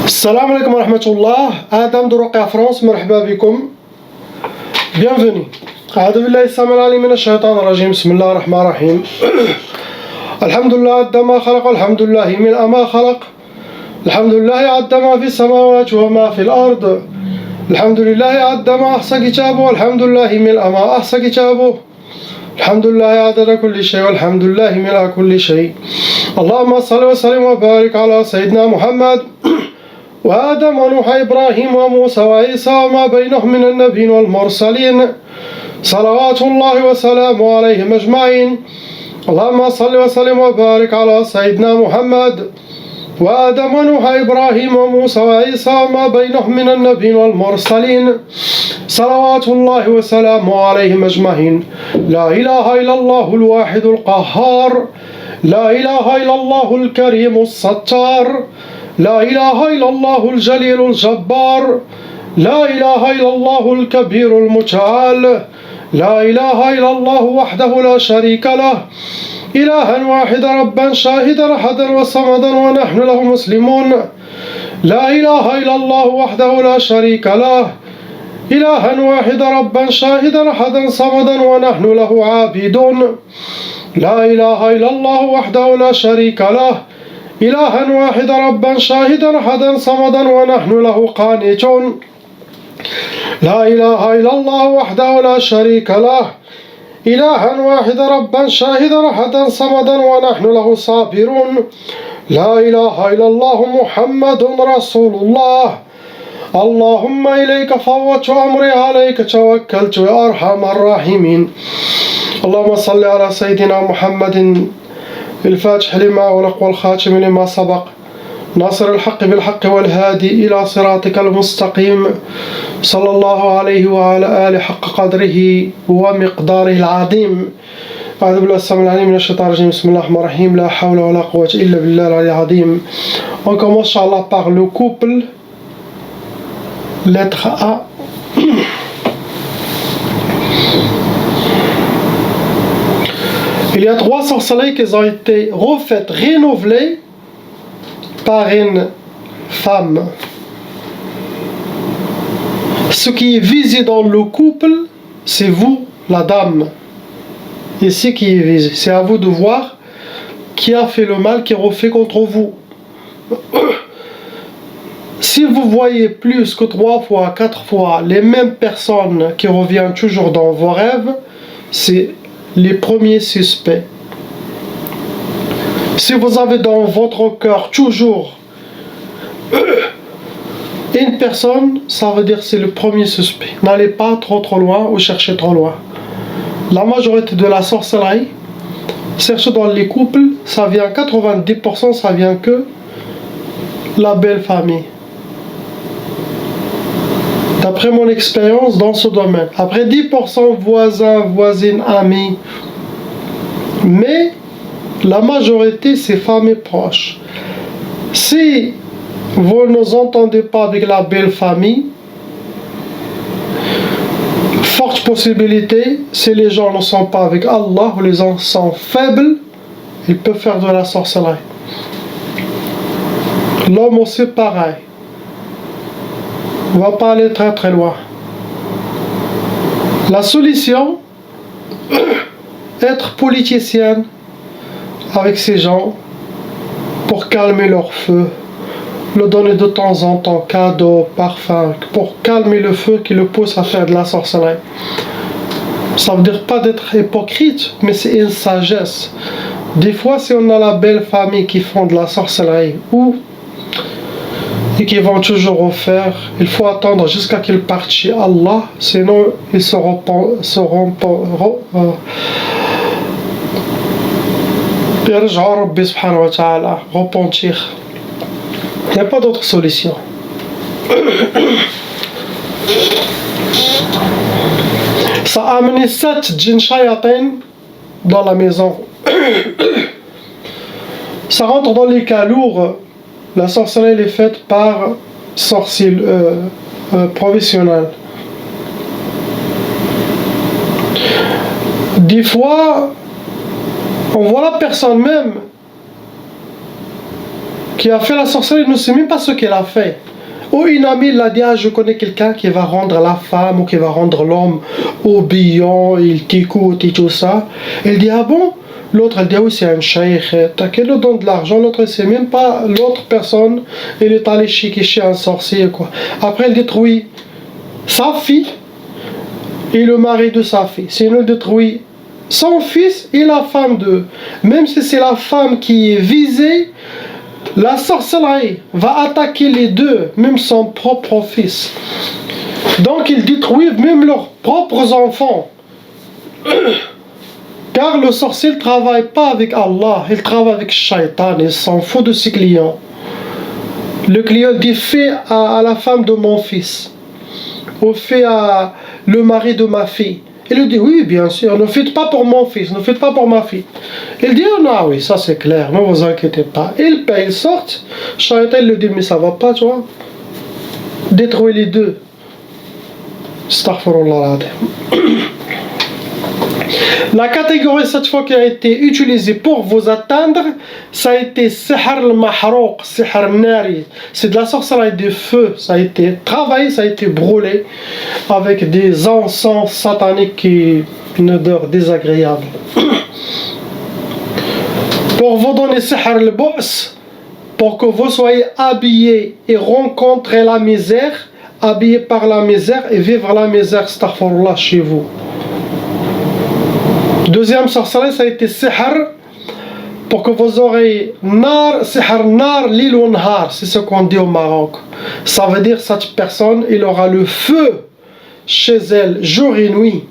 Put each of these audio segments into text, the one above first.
Salam alaikum wa rahmatullah. Adam de Roqia France, marhaba bikum. Bienvenue. أعوذ بالله السميع العليم من الشيطان الرجيم. بسم الله الرحمن الرحيم. الحمد لله عد ما خلق، الحمد لله ملء ما خلق، الحمد لله عد ما في السماوات وما في الأرض، الحمد لله عد ما أحصى كتابه، الحمد لله ملء ما أحصى كتابه، الحمد لله عدد كل شيء، والحمد لله ملء كل شيء. اللهم صل وسلم وبارك على سيدنا محمد وآدم ونوح إبراهيم وموسى وعيسى وما بينهم من النبيين والمرسلين صلوات الله وسلامه عليهم أجمعين. اللهم صل وسلم وبارك على سيدنا محمد وآدم ونوح إبراهيم وموسى وعيسى وما بينهم من النبيين والمرسلين صلوات الله وسلامه عليهم أجمعين. لا إله إلا الله الواحد القهار، لا إله إلا الله الكريم الستار، لا إله إلا الله الجليل الجبار، لا إله إلا الله الكبير المتعال، لا إله إلا الله وحده لا شريك له، إلها واحدا ربا شاهدا أحدا وصمدا ونحن له مسلمون. لا إله إلا الله وحده لا شريك له، إلها واحدا ربا شاهدا أحدا صمدا ونحن له عابدون. لا إله إلا الله وحده لا شريك له، إلها واحدا ربا شاهدا أحدا صمدا ونحن له قانتون. لا إله إلا الله وحده لا شريك له، إلها واحدا ربا شاهدا أحدا صمدا ونحن له صابرون. لا إله إلا الله محمد رسول الله. اللهم إليك فوضت أمري عليك توكلت يا أرحم الراحمين. اللهم صل على سيدنا محمد الفاتح لما أغلق والخاتم لما سبق ناصر الحق بالحق والهادي إلى صراطك المستقيم صلى الله عليه وعلى آله حق قدره ومقداره العظيم. أعوذ بالله السميع العليم من الشيطان الرجيم. بسم الله الرحمن الرحيم. لا حول ولا قوة إلا بالله العلي العظيم. On commence Inch'Allah par le couple. Lettre A. Il y a 3 sorcelleries qui ont été refaites, renouvelées par une femme. Ce qui est visé dans le couple, c'est vous, la dame. Et ce qui est visé, c'est à vous de voir qui a fait le mal, qui est refait contre vous. Si vous voyez plus que 3 fois, 4 fois les mêmes personnes qui reviennent toujours dans vos rêves, c'est les premiers suspects. Si vous avez dans votre cœur toujours une personne, ça veut dire c'est le premier suspect. N'allez pas trop loin ou cherchez trop loin. La majorité de la sorcellerie, cherchez dans les couples, ça vient 90%, ça vient que la belle famille. D'après mon expérience dans ce domaine. Après 10% voisins, voisines, amis. Mais la majorité, c'est famille proche. Si vous ne entendez pas avec la belle famille, forte possibilité, si les gens ne sont pas avec Allah ou les gens sont faibles, ils peuvent faire de la sorcellerie. L'homme aussi pareil. On ne va pas aller très loin. La solution, être politicienne avec ces gens pour calmer leur feu, leur donner de temps en temps cadeaux, parfums, pour calmer le feu qui le pousse à faire de la sorcellerie. Ça veut dire pas d'être hypocrite, mais c'est une sagesse. Des fois, si on a la belle famille qui font de la sorcellerie et qui vont toujours refaire, il faut attendre jusqu'à qu'ils partent chez Allah, sinon ils seront repentir. Il n'y a pas d'autre solution. Ça a amené 7 djinns shayatin dans la maison. Ça rentre dans les cas lourds. La sorcellerie est faite par sorcier professionnel. Des fois, on voit la personne même qui a fait la sorcellerie ne sait même pas ce qu'elle a fait. Ou une amie l'a dit, ah, je connais quelqu'un qui va rendre la femme ou qui va rendre l'homme obéissant, il t'écoute et tout ça. Elle dit, ah bon? L'autre, elle dit, ah oui, c'est un cheikh, qui lui donne de l'argent. L'autre, elle sait même pas, l'autre personne, elle est allée chez un sorcier, quoi. Après, elle détruit sa fille et le mari de sa fille. Sinon, elle détruit son fils et la femme de. Même si c'est la femme qui est visée, la sorcellerie va attaquer les deux, même son propre fils. Donc ils détruisent même leurs propres enfants. Car le sorcier ne travaille pas avec Allah, il travaille avec Shaitan, il s'en fout de ses clients. Le client dit fais à la femme de mon fils, ou fais à le mari de ma fille. Il lui dit oui, bien sûr, ne faites pas pour mon fils, ne faites pas pour ma fille. Il dit oh non, oui, ça c'est clair, ne vous inquiétez pas. Il paye, il sort. Shaitan lui dit mais ça va pas, tu vois. Détruire les deux. Astaghfirullah. La catégorie cette fois qui a été utilisée pour vous atteindre, ça a été sihr al-mahrouq, sihr al-nari. C'est de la sorcellerie de feu, ça a été travaillé, ça a été brûlé avec des encens sataniques et une odeur désagréable. Pour vous donner sihr al-bu's, pour que vous soyez habillés et rencontrez la misère, habillés par la misère et vivre la misère, astaghfirullah, chez vous. Deuxième sorcellerie, ça a été sihr, pour que vous aurez nar, sihr nar lil wa nahar, c'est ce qu'on dit au Maroc. Ça veut dire cette personne, il aura le feu chez elle jour et nuit.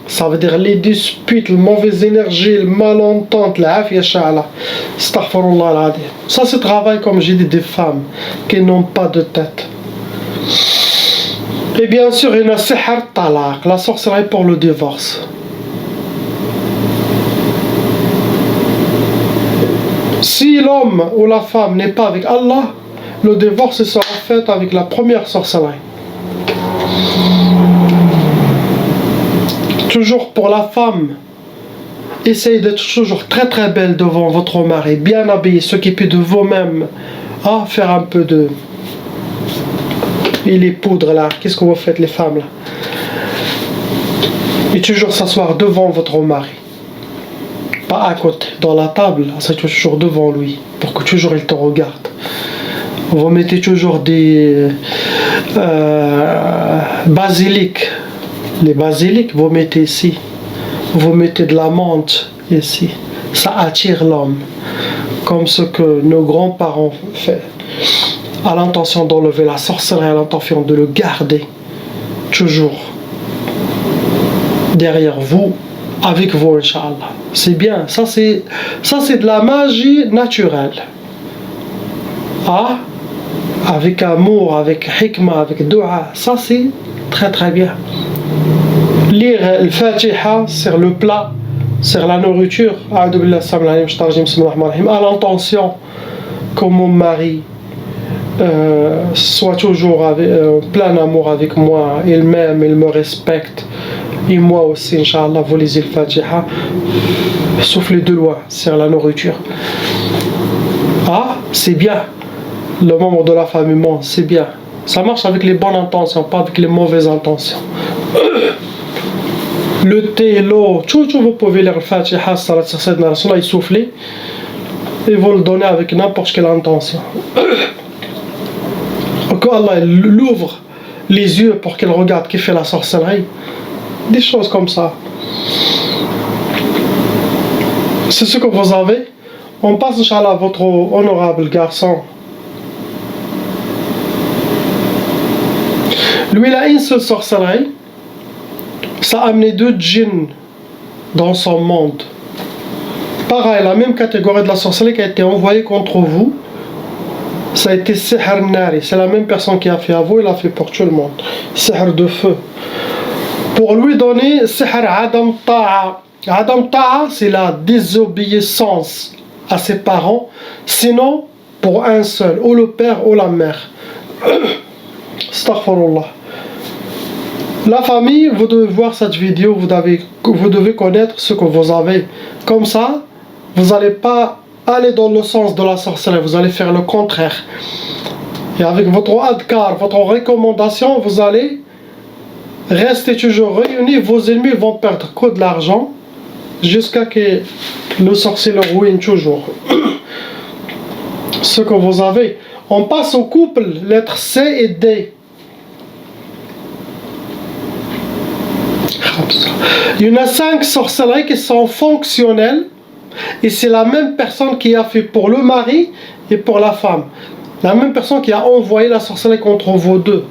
Ça veut dire les disputes, la mauvaise énergie, le malentente, la afia sha'ala. Astaghfirullah al-adim. Ça c'est travail, comme j'ai dit, des femmes qui n'ont pas de tête. Et bien sûr, il y a sihr talaq, la sorcellerie pour le divorce. Si l'homme ou la femme n'est pas avec Allah, le divorce sera fait avec la première sorcellerie. Toujours pour la femme, essayez d'être toujours très très belle devant votre mari, bien habillée, s'occuper de vous-même, faire un peu de... Et les poudres là, qu'est-ce que vous faites les femmes là? Et toujours s'asseoir devant votre mari. Pas à côté, dans la table, c'est toujours devant lui, pour que toujours il te regarde. Vous mettez toujours des basilic. Les basiliques, vous mettez ici. Vous mettez de la menthe ici. Ça attire l'homme. Comme ce que nos grands-parents font. À l'intention d'enlever la sorcellerie, à l'intention de le garder. Toujours. Derrière vous. Avec vous, Inch'Allah. C'est bien. Ça c'est de la magie naturelle. Avec amour, avec hikmah, avec dua. Ça c'est très très bien. Lire le Fatiha sur le plat, sur la nourriture. À l'intention que mon mari soit toujours plein d'amour avec moi. Il m'aime, il me respecte. Et moi aussi, Inch'Allah, vous lisez le Fatiha, soufflez de loin sur la nourriture. C'est bien. Le membre de la famille ment, c'est bien. Ça marche avec les bonnes intentions, pas avec les mauvaises intentions. Le thé, l'eau, tout, vous pouvez lire le Fatiha, Salat sur Sayyidina Rasulullah, et souffler, et vous le donnez avec n'importe quelle intention. Que Allah l'ouvre les yeux pour qu'il regarde qui fait la sorcellerie. Des choses comme ça. C'est ce que vous avez. On passe, Inch'Allah, à votre honorable garçon. Lui, il a une seule sorcellerie. Ça a amené 2 djinns dans son monde. Pareil, la même catégorie de la sorcellerie qui a été envoyée contre vous. Ça a été sihr nari. C'est la même personne qui a fait à vous, il a fait pour tout le monde. Sihr de feu. Pour lui donner sihr adam ta'a. Adam ta'a, c'est la désobéissance à ses parents, sinon pour un seul, ou le père ou la mère. Astaghfirullah. La famille, vous devez voir cette vidéo, vous devez connaître ce que vous avez. Comme ça, vous n'allez pas aller dans le sens de la sorcellerie, vous allez faire le contraire. Et avec votre adkar, votre recommandation, vous allez rester toujours réunis. Vos ennemis vont perdre que de l'argent jusqu'à ce que le sorcier le ruine toujours. Ce que vous avez. On passe au couple, lettres C et D. Il y en a 5 sorcelleries qui sont fonctionnelles. Et c'est la même personne qui a fait pour le mari et pour la femme. La même personne qui a envoyé la sorcellerie contre vous deux.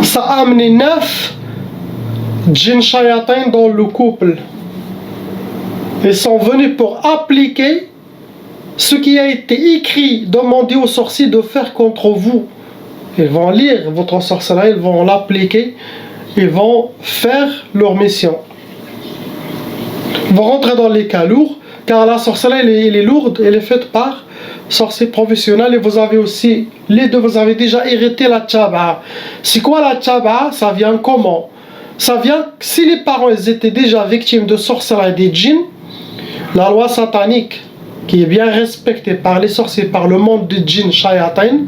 Ça a amené 9 djinns shayatin dans le couple. Ils sont venus pour appliquer ce qui a été écrit, demandé aux sorciers de faire contre vous. Ils vont lire votre sorcellerie, ils vont l'appliquer, ils vont faire leur mission. Ils vont rentrer dans les cas lourds, car la sorcellerie elle est lourde, elle est faite par sorciers professionnels. Et vous avez aussi, les deux, vous avez déjà hérité la tchaba. C'est quoi la tchaba? Ça vient comment? Ça vient, si les parents ils étaient déjà victimes de sorcellerie des djinns, la loi satanique, qui est bien respectée par les sorciers, par le monde des djinns shayatin,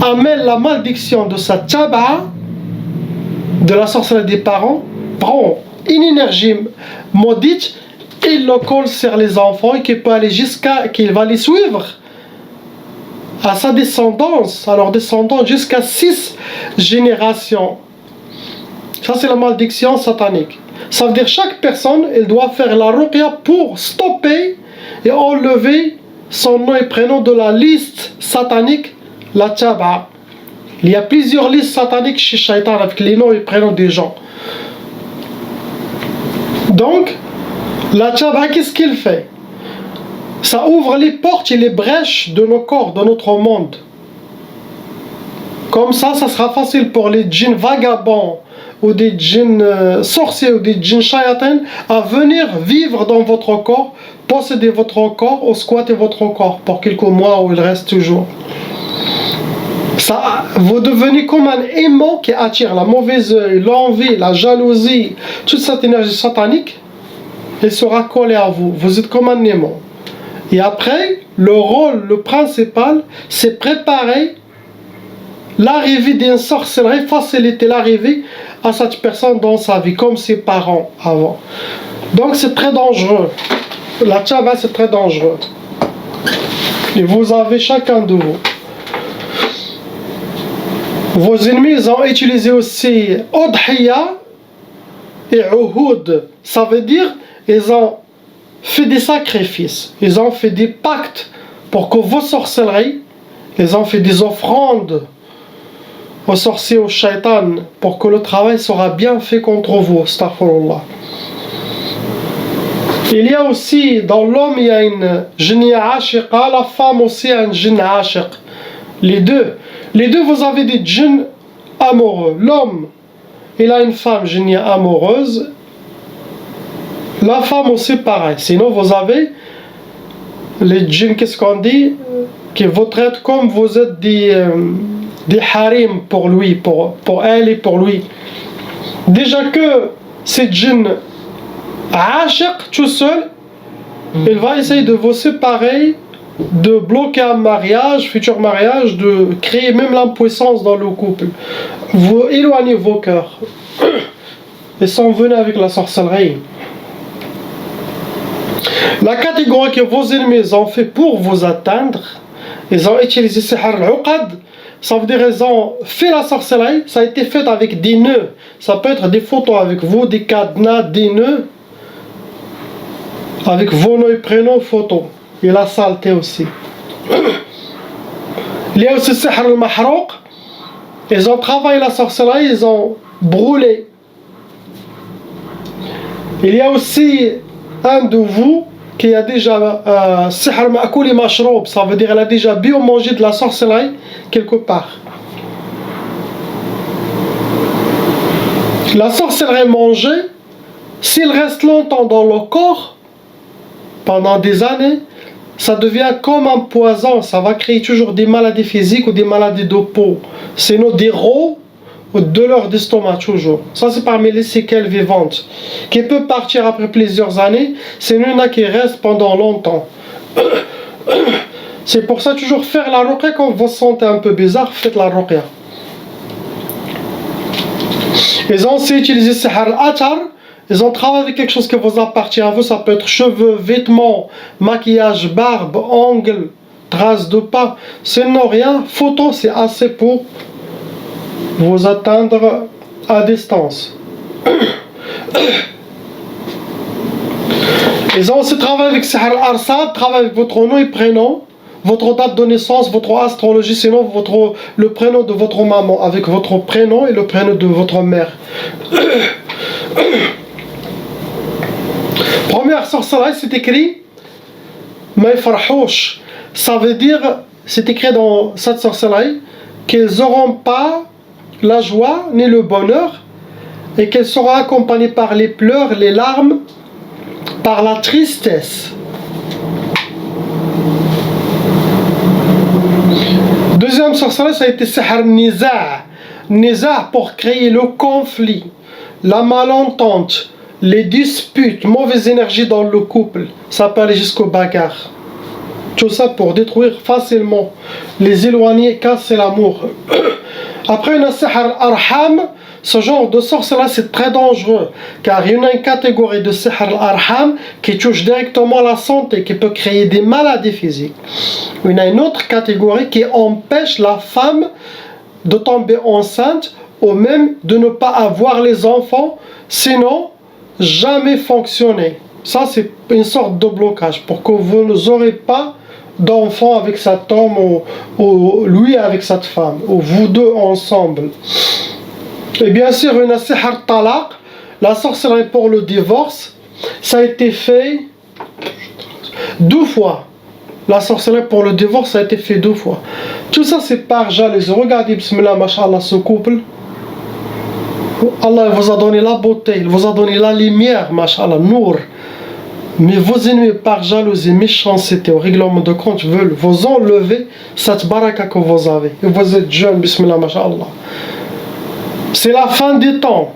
amène la malédiction de sa tchaba, de la sorcellerie des parents, prend une énergie maudite, il le colle sur les enfants et qui peut aller jusqu'à qu'il va les suivre à sa descendance, à leur descendance, jusqu'à 6 générations. Ça c'est la malédiction satanique. Ça veut dire chaque personne, elle doit faire la ruqya pour stopper et enlever son nom et prénom de la liste satanique, la tchaba. Il y a plusieurs listes sataniques chez Shaitan avec les noms et prénoms des gens. Donc, la tchaba, qu'est-ce qu'il fait? Ça ouvre les portes et les brèches de nos corps, de notre monde. Comme ça sera facile pour les djinns vagabonds ou des djinns sorciers ou des djinns shayatin à venir vivre dans votre corps, posséder votre corps ou squatter votre corps pour quelques mois où il reste toujours. Ça, vous devenez comme un aimant qui attire la mauvaise œil, l'envie, la jalousie, toute cette énergie satanique, elle sera collée à vous. Vous êtes comme un aimant. Et après, le rôle, le principal, c'est préparer l'arrivée d'une sorcellerie, faciliter l'arrivée à cette personne dans sa vie, comme ses parents avant. Donc c'est très dangereux. La tchaba, c'est très dangereux. Et vous avez chacun de vous. Vos ennemis ont utilisé aussi Udhiya et Uhud. Ça veut dire ils ont fait des sacrifices, ils ont fait des pactes pour que vos sorcelleries, ils ont fait des offrandes aux sorciers, aux shaitan, pour que le travail sera bien fait contre vous. Astaghfirullah. Il y a aussi, dans l'homme, il y a une jinniya ashiqa, la femme aussi a une jinn ashiq. Les deux, vous avez des djinns amoureux. L'homme, il a une femme jinniya amoureuse. La femme aussi pareil. Sinon, vous avez les djinns, qu'est-ce qu'on dit? Qui vous traitent comme vous êtes des harim pour lui, pour elle et pour lui. Déjà que ces djinns ashiq tout seul, il va essayer de vous séparer, de bloquer un mariage, futur mariage, de créer même l'impuissance dans le couple. Vous éloignez vos cœurs. Ils sont venus avec la sorcellerie. La catégorie que vos ennemis ont fait pour vous atteindre, ils ont utilisé sihr al-uqad. Ça veut dire qu'ils ont fait la sorcellerie, ça a été fait avec des nœuds. Ça peut être des photos avec vous, des cadenas, des nœuds, avec vos noms et prénoms, photos. Et la saleté aussi. Il y a aussi sihr al-mahrouq. Ils ont travaillé la sorcellerie, ils ont brûlé. Il y a aussi un de vous qui a déjà sihr ma'koul et mashroub, ça veut dire qu'elle a déjà bien mangé de la sorcellerie quelque part. La sorcellerie mangée, s'il reste longtemps dans le corps, pendant des années, ça devient comme un poison, ça va créer toujours des maladies physiques ou des maladies de peau. Sinon des rots ou douleur d'estomac toujours. Ça c'est parmi les séquelles vivantes qui peut partir après plusieurs années. C'est une qui reste pendant longtemps. C'est pour ça toujours faire la ruqya quand vous vous sentez un peu bizarre, faites la ruqya. Ils ont aussi utilisé sihr al-athar. Ils ont travaillé avec quelque chose qui vous appartient à vous. Ça peut être cheveux, vêtements, maquillage, barbe, ongles, traces de pas. Sinon rien, photo c'est assez pour vous atteindre à distance. Ils ont aussi travaillé avec sihr al-arsad, travaillé avec votre nom et prénom, votre date de naissance, votre astrologie, sinon le prénom de votre maman, avec votre prénom et le prénom de votre mère. Première sorcellerie, c'est écrit Maïfarhouch. Ça veut dire, c'est écrit dans cette sorcellerie, qu'ils n'auront pas la joie ni le bonheur et qu'elle sera accompagnée par les pleurs, les larmes, par la tristesse. Deuxième sorcellerie, ça a été sihr niza'. Niza' pour créer le conflit, la malentente, les disputes, mauvaise énergie dans le couple. Ça peut aller jusqu'aux bagarres. Tout ça pour détruire facilement, les éloigner, casser l'amour. Après, on a sihr arham. Ce genre de sorcellerie c'est très dangereux car il y a une catégorie de sihr al-arham qui touche directement la santé, qui peut créer des maladies physiques. Il y a une autre catégorie qui empêche la femme de tomber enceinte ou même de ne pas avoir les enfants, sinon jamais fonctionner. Ça c'est une sorte de blocage pour que vous n'aurez pas d'enfants avec cet homme ou lui avec cette femme ou vous deux ensemble. Et bien sûr, une sihr talaq, la sorcellerie pour le divorce, ça a été fait 2 fois. La sorcellerie pour le divorce, ça a été fait 2 fois. Tout ça, c'est par jalousie. Regardez, bismillah, mashallah, ce couple. Allah vous a donné la beauté, il vous a donné la lumière, mashallah, nour. Mais vos ennemis, par jalousie, méchanceté, au règlement de compte, veulent vous enlever cette baraka que vous avez. Et vous êtes jeune, bismillah, mashallah. C'est la fin des temps.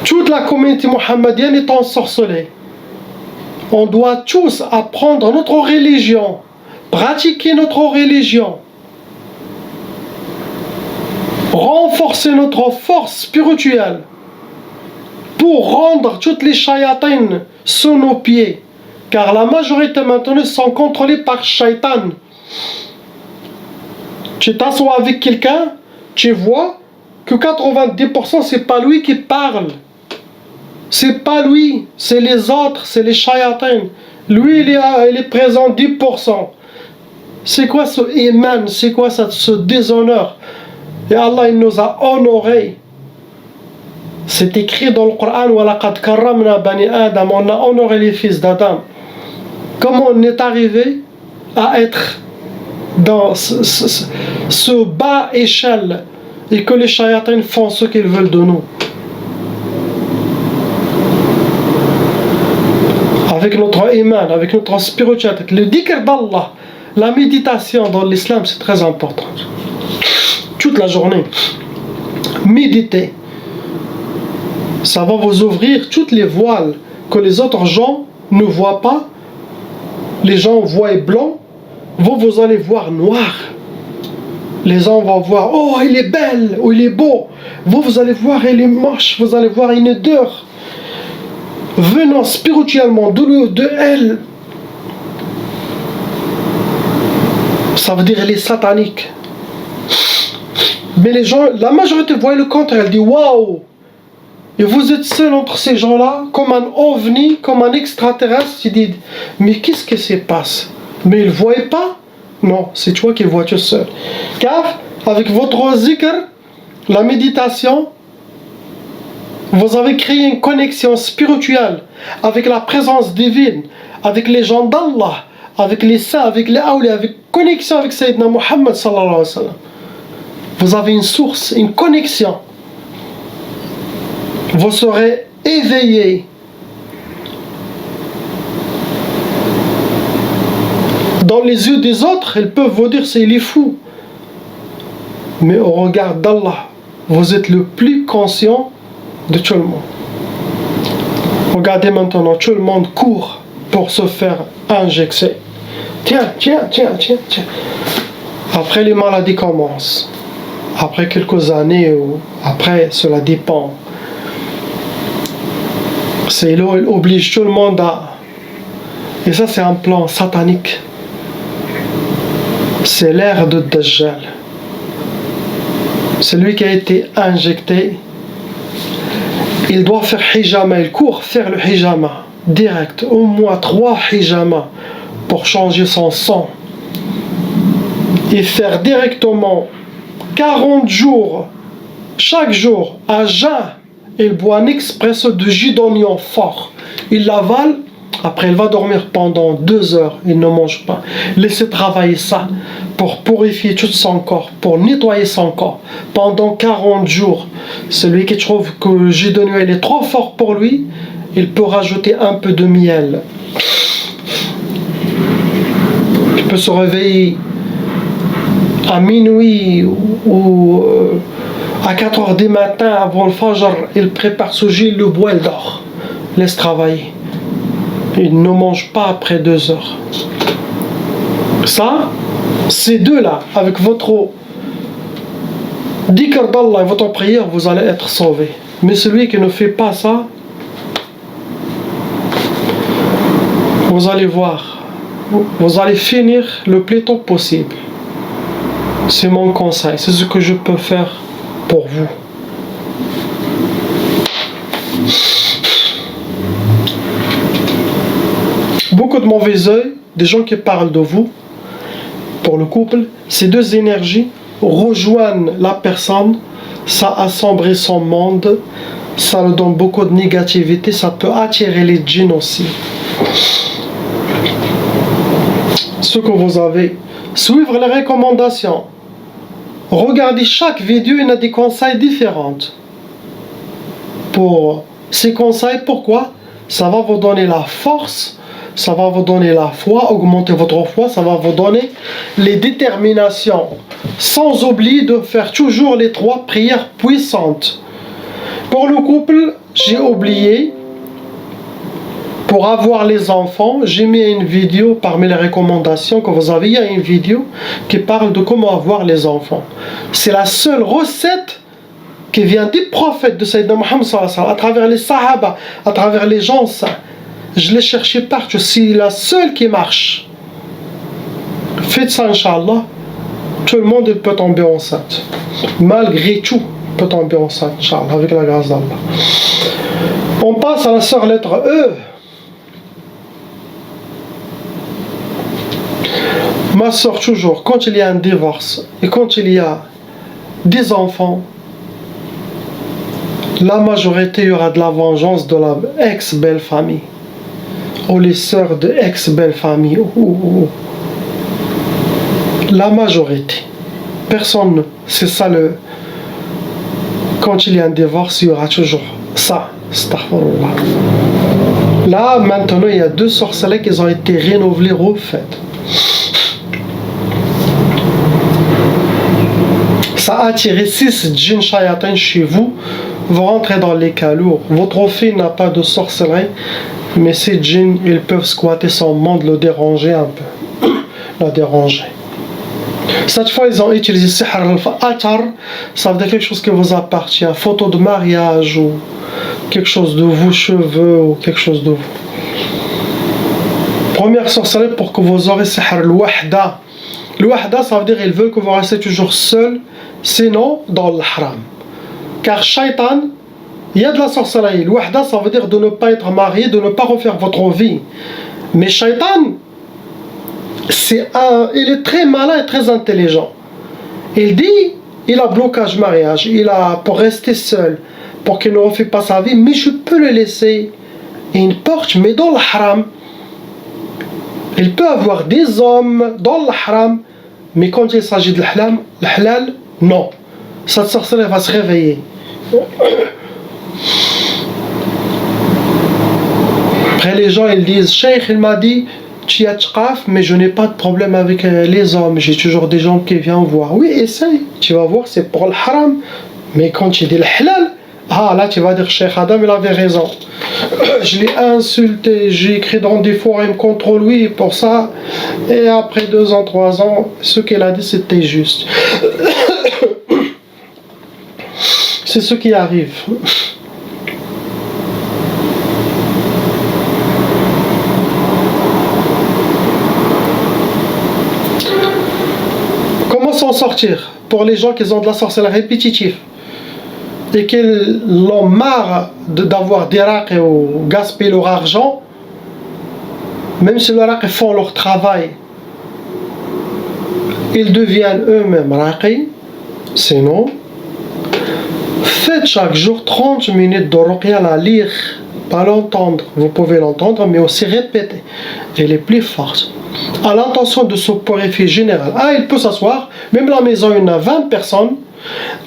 Toute la communauté mohammedienne est ensorcelée. On doit tous apprendre notre religion, pratiquer notre religion, renforcer notre force spirituelle pour rendre toutes les shayatines sous nos pieds. Car la majorité maintenant sont contrôlées par shaitan. Tu t'assois avec quelqu'un, tu vois que 90% c'est pas lui qui parle. C'est pas lui, c'est les autres, c'est les shayatins. Lui il est présent 10%. C'est quoi ce iman, c'est quoi ce déshonneur? Et Allah il nous a honorés. C'est écrit dans le Coran وَلَقَدْ كَرَّمْنَا بَنِي آدَمَ. On a honoré les fils d'Adam. Comment on est arrivé à être dans ce bas échelle et que les shayatins font ce qu'ils veulent de nous. Avec notre iman, avec notre spiritualité, le dhikr d'Allah, la méditation dans l'islam c'est très important. Toute la journée, méditez. Ça va vous ouvrir toutes les voiles que les autres gens ne voient pas. Les gens voient blanc, vous allez voir noir. Les gens vont voir, oh il est belle, ou il est beau. Vous allez voir, il est moche, vous allez voir une odeur venant spirituellement de elle. Ça veut dire elle est satanique. Mais les gens, la majorité voient le contraire, elle dit waouh. Et vous êtes seul entre ces gens-là, comme un ovni, comme un extraterrestre, qui dit mais qu'est-ce qui se passe? Mais ils ne voient pas. Non, c'est toi qui vois tout seul. Car avec votre zikr, la méditation, vous avez créé une connexion spirituelle avec la présence divine, avec les gens d'Allah, avec les saints, avec les awliya, avec connexion avec Sayyidina Muhammad sallallahu alayhi wa sallam. Vous avez une source, une connexion. Vous serez éveillé. Dans les yeux des autres, ils peuvent vous dire c'est il est fou. Mais au regard d'Allah, vous êtes le plus conscient de tout le monde. Regardez maintenant, tout le monde court pour se faire injecter. Tiens. Après, les maladies commencent. Après quelques années, ou après, cela dépend. C'est là, il oblige tout le monde à... Et ça, c'est un plan satanique. C'est l'ère de Dajjal. Celui qui a été injecté, il doit faire hijama, il court faire le hijama direct, au moins 3 hijamas pour changer son sang et faire directement 40 jours, chaque jour, à jeun. Il boit un expresso de jus d'oignon fort, il l'avale, après il va dormir pendant 2 heures, il ne mange pas. Laissez travailler ça pour purifier tout son corps, pour nettoyer son corps pendant 40 jours. Celui qui trouve que le jus d'oignon est trop fort pour lui, il peut rajouter un peu de miel. Il peut se réveiller à minuit ou à 4 heures du matin avant le Fajr, il prépare ce jus, il le boit, il dort. Laisse travailler. Il ne mange pas après 2 heures. Ça, ces deux-là, avec votre dhikr d'Allah et votre prière, vous allez être sauvé. Mais celui qui ne fait pas ça, vous allez voir, vous allez finir le plus tôt possible. C'est mon conseil, c'est ce que je peux faire pour vous. Beaucoup de mauvais œil, des gens qui parlent de vous, pour le couple, ces deux énergies rejoignent la personne, ça assombrit son monde, ça lui donne beaucoup de négativité, ça peut attirer les djinns aussi. Ce que vous avez, suivre les recommandations, regardez chaque vidéo, il y a des conseils différents. Pour ces conseils, pourquoi? Ça va vous donner la force, ça va vous donner la foi, augmenter votre foi, ça va vous donner les déterminations. Sans oublier de faire toujours les 3 prières puissantes. Pour le couple, j'ai oublié, pour avoir les enfants, j'ai mis une vidéo parmi les recommandations que vous avez. Il y a une vidéo qui parle de comment avoir les enfants. C'est la seule recette qui vient des prophètes de Sayyidina Muhammad sallallahu alayhi wa sallam, à travers les sahaba, à travers les gens saints. Je l'ai cherché partout, c'est la seule qui marche. Faites ça, Inch'Allah. Tout le monde peut tomber enceinte. Malgré tout, peut tomber enceinte, Inch'Allah, avec la grâce d'Allah. On passe à la sœur lettre E. Ma sœur, toujours, quand il y a un divorce et quand il y a des enfants, la majorité, il y aura de la vengeance de la ex-belle-famille. Ou les sœurs de ex-belle-famille. La majorité. Personne, c'est ça le... Quand il y a un divorce, il y aura toujours ça. Astaghfirullah. Là, maintenant, il y a 2 sorcelets qui ont été renouvelés, refaites. Ça a attiré 6 djinns shayatin chez vous. Vous rentrez dans les calours. Votre fille n'a pas de sorcellerie, mais ces djinns, ils peuvent squatter son monde, le déranger un peu. Le déranger. Cette fois, ils ont utilisé sihr al-atar, ça veut dire quelque chose qui vous appartient, photo de mariage ou quelque chose de vos cheveux ou quelque chose de vous. Première sorcellerie pour que vous aurez sihr al-wahda. Le wahda, ça veut dire qu'ils veulent que vous restez toujours seul, sinon dans le haram. Car shaitan, il y a de la sorcellerie. Le wahda, ça veut dire de ne pas être marié, de ne pas refaire votre vie. Mais shaitan, il est très malin et très intelligent. Il dit, il a blocage mariage, il a pour rester seul, pour qu'il ne refait pas sa vie, mais je peux le laisser une porte, mais dans le haram. Il peut avoir des hommes dans le haram, mais quand il s'agit de le halal, non. Cette sorcellerie va se réveiller. Après les gens ils disent, Cheikh il m'a dit, tu as tchaf, mais je n'ai pas de problème avec les hommes, j'ai toujours des gens qui viennent voir. Oui, essaye, tu vas voir, c'est pour le haram, Mais quand tu dis le halal, ah là tu vas dire Cheikh Adam il avait raison. Je l'ai insulté, j'ai écrit dans des forums, il me contrôle, oui, pour ça. Et après 2 ans, 3 ans, ce qu'il a dit c'était juste. C'est ce qui arrive. Comment s'en sortir pour les gens qui ont de la sorcellerie répétitive et qui l'ont marre d'avoir des raqis ou gaspiller leur argent, même si les raqis font leur travail, ils deviennent eux-mêmes raqis. Sinon, faites chaque jour 30 minutes de ruqya à lire, pas l'entendre, vous pouvez l'entendre, mais aussi répéter. Elle est plus forte. À l'intention de se purifier général. Ah, il peut s'asseoir, même à la maison, il y en a 20 personnes.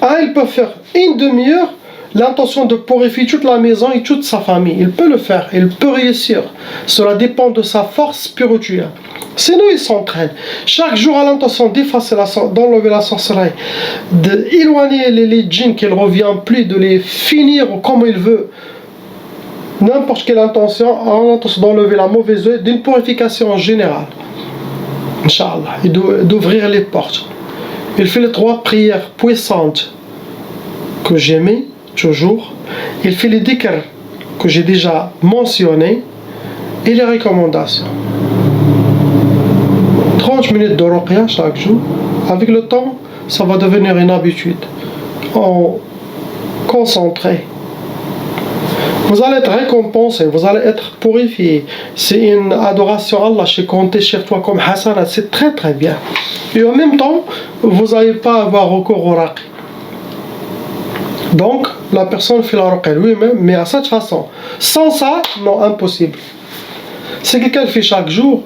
Ah, il peut faire une demi-heure, l'intention de purifier toute la maison et toute sa famille. Il peut le faire, il peut réussir. Cela dépend de sa force spirituelle. Sinon, il s'entraîne. Chaque jour, à l'intention d'effacer d'enlever la sorcellerie, d'éloigner les djinns, qu'il ne revient plus, de les finir comme il veut. N'importe quelle intention, à l'intention d'enlever la mauvaise œuvre, d'une purification générale. Inch'Allah, et d'ouvrir les portes. Il fait les 3 prières puissantes que j'aimais toujours. Il fait les dhikr que j'ai déjà mentionnés et les recommandations. 30 minutes de ruqya chaque jour. Avec le temps, ça va devenir une habitude. Concentré. Vous allez être récompensé, vous allez être purifié. C'est une adoration à Allah, je compté sur toi comme Hassanat, c'est très très bien. Et en même temps, vous n'allez pas avoir recours au raqi. Donc, la personne fait la ruqya lui-même, mais à cette façon. Sans ça, non, impossible. Si quelqu'un le fait chaque jour,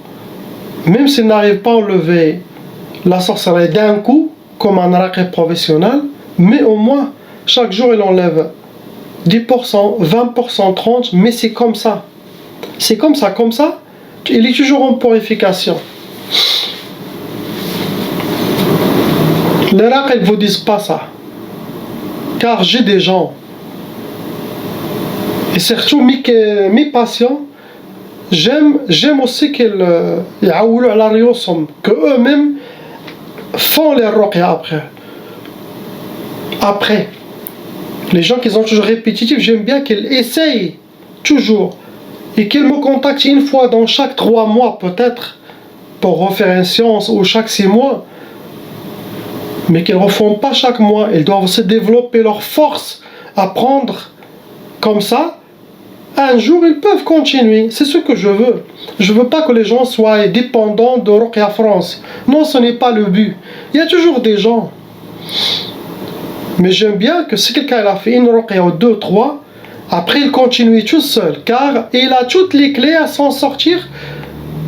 même s'il n'arrive pas à enlever la sorcellerie d'un coup, comme un raqi professionnel, mais au moins, chaque jour, il enlève 10%, 20%, 30%, mais c'est comme ça. C'est comme ça, il est toujours en purification. Les raqis ne vous disent pas ça. Car j'ai des gens, et surtout mes patients, j'aime aussi qu'ils يعولوا على ريوسهم, que eux-mêmes font les ruqya après. Les gens qui sont toujours répétitifs, j'aime bien qu'ils essayent toujours et qu'ils me contactent une fois dans chaque 3 mois peut-être pour refaire une séance ou chaque 6 mois, mais qu'ils ne refont pas chaque mois. Ils doivent aussi développer leur force, apprendre comme ça. Un jour ils peuvent continuer, c'est ce que je veux. Je veux pas que les gens soient dépendants de Ruqya France. Non, ce n'est pas le but. Il y a toujours des gens. Mais j'aime bien que si quelqu'un a fait une ruqya ou 2, 3, après il continue tout seul, car il a toutes les clés à s'en sortir,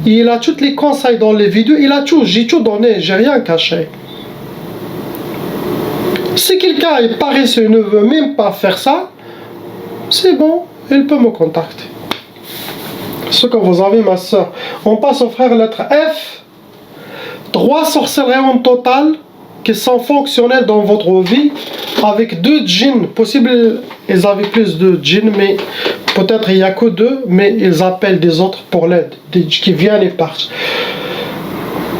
il a tous les conseils dans les vidéos, il a tout, j'ai tout donné, j'ai rien caché. Si quelqu'un est paresseux et ne veut même pas faire ça, c'est bon, il peut me contacter. Ce que vous avez, ma soeur. On passe au frère lettre F. 3 sorcelleries en total qui sont fonctionnels dans votre vie, avec 2 djinns. Possible, ils avaient plus de djinns, mais peut-être il n'y a que 2, mais ils appellent des autres pour l'aide, qui viennent et partent.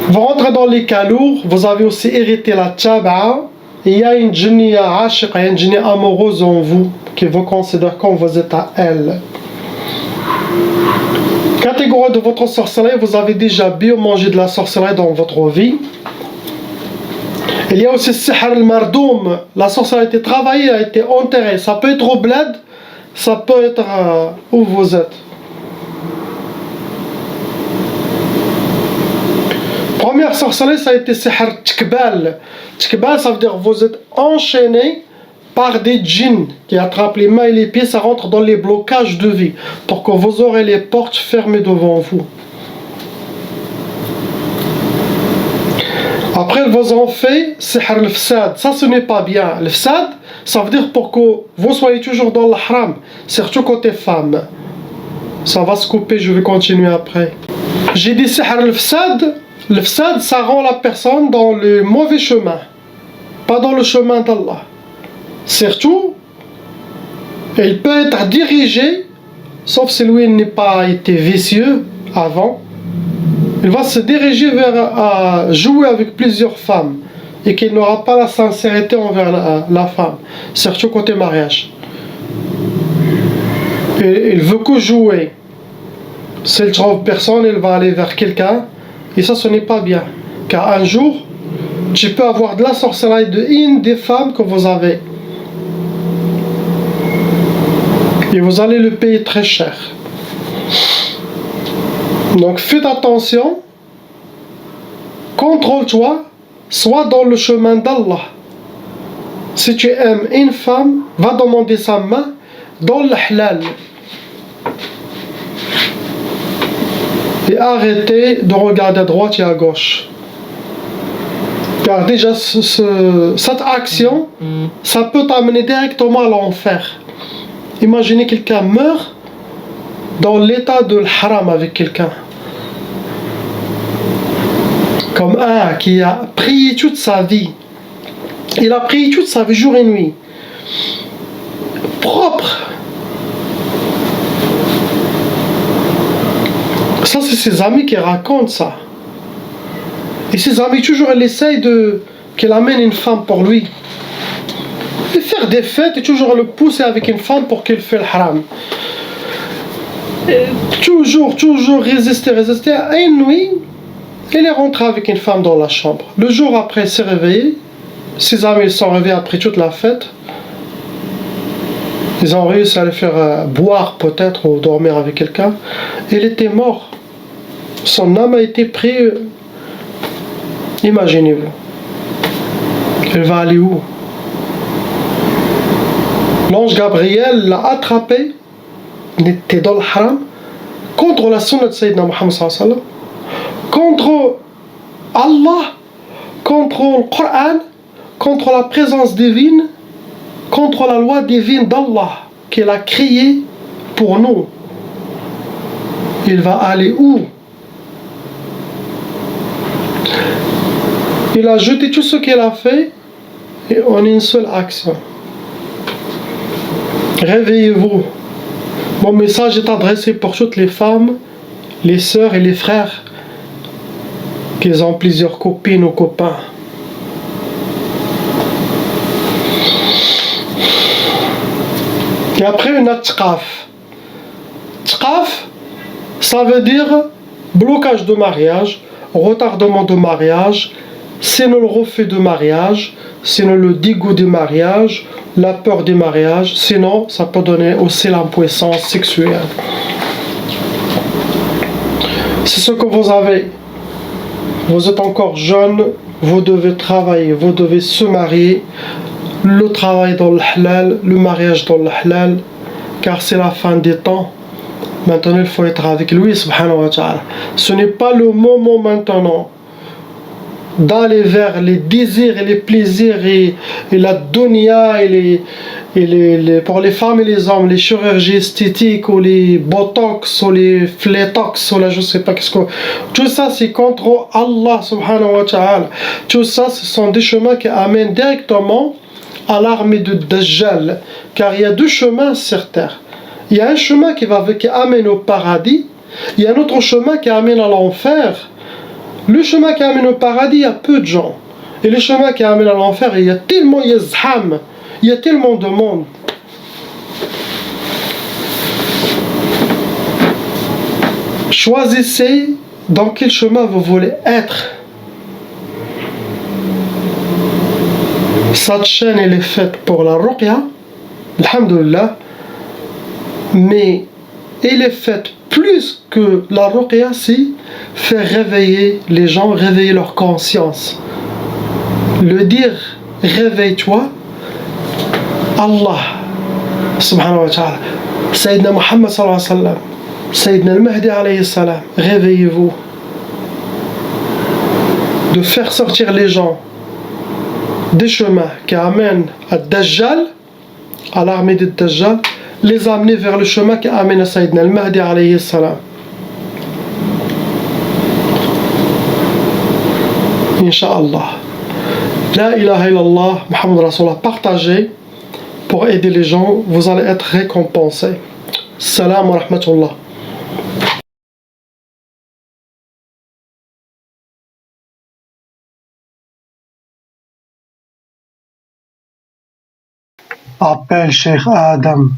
Vous rentrez dans les cas lourds, vous avez aussi hérité la taba'a. Il y a une djinniya ashiqa, une djinniya amoureuse en vous, qui vous considère comme vous êtes à elle. Catégorie de votre sorcellerie, vous avez déjà bien mangé de la sorcellerie dans votre vie. Il y a aussi sihr al-mardoum, la sorcellerie a été travaillée, a été enterrée. Ça peut être au bled, ça peut être où vous êtes. Première sorcellerie, ça a été sihr tkbal. Tkbal, ça veut dire que vous êtes enchaîné par des djinns qui attrapent les mains et les pieds, ça rentre dans les blocages de vie, pour que vous aurez les portes fermées devant vous. Après, ils ont fait sihr al-fsad. Ça, ce n'est pas bien. Le fsad, ça veut dire pour que vous soyez toujours dans le haram, surtout côté femme. Ça va se couper, je vais continuer après. J'ai dit sihr al-fsad. Le fsad, ça rend la personne dans le mauvais chemin, pas dans le chemin d'Allah. Surtout, il peut être dirigé, sauf si lui n'a pas été vicieux avant, il va se diriger vers à jouer avec plusieurs femmes et qu'il n'aura pas la sincérité envers la femme, surtout côté mariage. Et il veut que jouer. S'il trouve personne, il va aller vers quelqu'un, et ça, ce n'est pas bien. Car un jour, tu peux avoir de la sorcellerie de une des femmes que vous avez. Et vous allez le payer très cher. Donc faites attention, contrôle-toi, sois dans le chemin d'Allah. Si tu aimes une femme, va demander sa main dans le halal. Et arrêtez de regarder à droite et à gauche. Car déjà, cette action, ça peut t'amener directement à l'enfer. Imaginez quelqu'un meurt dans l'état de l'haram avec quelqu'un. Comme un qui a prié toute sa vie. Il a prié toute sa vie, jour et nuit. Propre. Ça, c'est ses amis qui racontent ça. Et ses amis, toujours, ils essayent qu'il amène une femme pour lui. Et faire des fêtes et toujours le pousser avec une femme pour qu'il fasse le haram. Et toujours résister. Et une nuit, il est rentré avec une femme dans la chambre. Le jour après, il s'est réveillé. Ses amis sont réveillés après toute la fête. Ils ont réussi à le faire boire peut-être ou dormir avec quelqu'un. Il était mort. Son âme a été prise. Imaginez-vous. Elle va aller où? L'ange Gabriel l'a attrapé. Il était dans le haram. Contre la sunna de Sayyidina Muhammad sallallahu alayhi wa sallam. Contre Allah. Contre le Coran. Contre la présence divine. Contre la loi divine d'Allah qu'il a créée pour nous. Il va aller où? Il a jeté tout ce qu'il a fait et en une seule action. Réveillez-vous. Mon message est adressé pour toutes les femmes, les sœurs et les frères qui ont plusieurs copines ou copains. Et après une tqaf. Tqaf, ça veut dire blocage de mariage, retardement de mariage, sinon le refus de mariage, sinon le dégoût du mariage, la peur du mariage, sinon ça peut donner aussi l'impuissance sexuelle. C'est ce que vous avez. Vous êtes encore jeune, vous devez travailler, vous devez se marier, le travail dans le halal, le mariage dans le halal, car c'est la fin des temps. Maintenant il faut être avec lui, subhanahu wa ta'ala. Ce n'est pas le moment maintenant d'aller vers les désirs et les plaisirs et la dunya pour les femmes et les hommes, les chirurgies esthétiques ou les botox ou les flétox ou là je sais pas qu'est-ce que... Tout ça c'est contre Allah subhanahu wa ta'ala. Tout ça ce sont des chemins qui amènent directement à l'armée de Dajjal, car il y a deux chemins sur terre. Il y a un chemin qui amène au paradis, il y a un autre chemin qui amène à l'enfer. Le chemin qui amène au paradis, il y a peu de gens. Et le chemin qui amène à l'enfer, il y a tellement de monde. Choisissez dans quel chemin vous voulez être. Cette chaîne, elle est faite pour la ruqya, alhamdulillah, mais elle est faite plus que la ruqya, si faire réveiller les gens, réveiller leur conscience. Le dire réveille-toi, Allah subhanahu wa ta'ala, Sayyidina Muhammad sallallahu alayhi wa sallam, Sayyidina al-Mahdi alayhi salam, réveillez-vous. De faire sortir les gens des chemins qui amènent à Dajjal, à l'armée de Dajjal, les amener vers le chemin qui amène à Sayyidina al-Mahdi alayhi salam. Inch'Allah. La ilaha illallah, Muhammad Rasulullah, partagez. pour aider les gens, vous allez être récompensé. Salam wa rahmatullah. Appelle Cheikh Adam.